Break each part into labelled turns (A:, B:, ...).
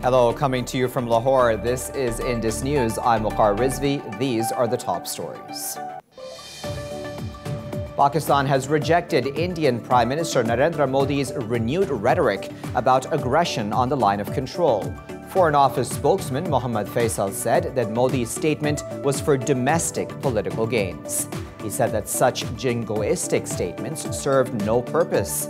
A: Hello, coming to you from Lahore, this is Indus News. I'm Mukhar Rizvi. These are the top stories. Pakistan has rejected Indian Prime Minister Narendra Modi's renewed rhetoric about aggression on the line of control. Foreign Office spokesman Mohammad Faisal said that Modi's statement was for domestic political gains. He said that such jingoistic statements served no purpose.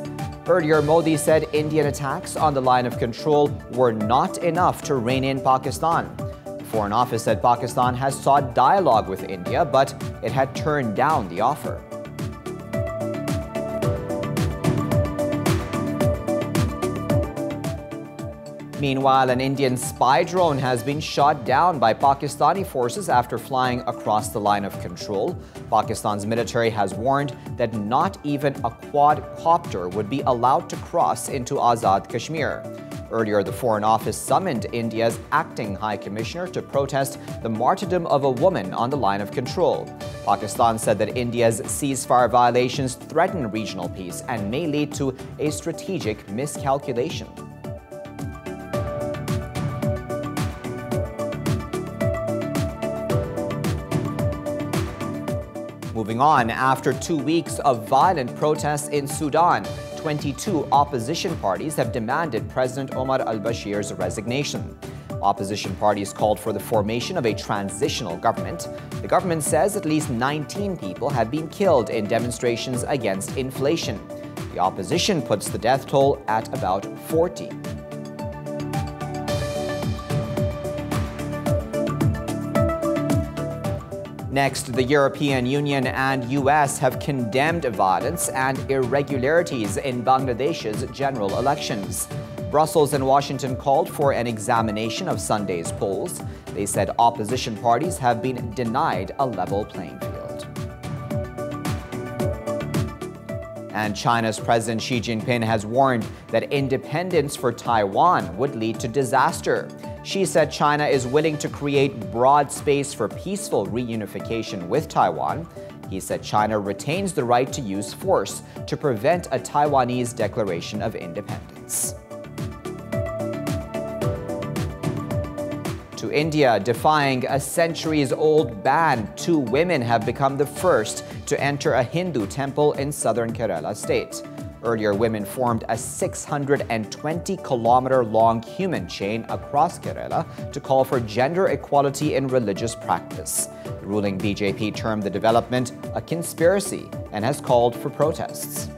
A: Earlier, Modi said Indian attacks on the line of control were not enough to rein in Pakistan. The Foreign Office said Pakistan has sought dialogue with India, but it had turned down the offer. Meanwhile, an Indian spy drone has been shot down by Pakistani forces after flying across the line of control. Pakistan's military has warned that not even a quadcopter would be allowed to cross into Azad Kashmir. Earlier, the Foreign Office summoned India's acting High Commissioner to protest the martyrdom of a woman on the line of control. Pakistan said that India's ceasefire violations threaten regional peace and may lead to a strategic miscalculation. Moving on, after 2 weeks of violent protests in Sudan, 22 opposition parties have demanded President Omar al-Bashir's resignation. Opposition parties called for the formation of a transitional government. The government says at least 19 people have been killed in demonstrations against inflation. The opposition puts the death toll at about 40. Next, the European Union and US have condemned violence and irregularities in Bangladesh's general elections. Brussels and Washington called for an examination of Sunday's polls. They said opposition parties have been denied a level playing field. And China's President Xi Jinping has warned that independence for Taiwan would lead to disaster. Xi said China is willing to create broad space for peaceful reunification with Taiwan. He said China retains the right to use force to prevent a Taiwanese declaration of independence. To India, defying a centuries-old ban, 2 women have become the first to enter a Hindu temple in southern Kerala state. Earlier, women formed a 620-kilometer-long human chain across Kerala to call for gender equality in religious practice. The ruling BJP termed the development a conspiracy and has called for protests.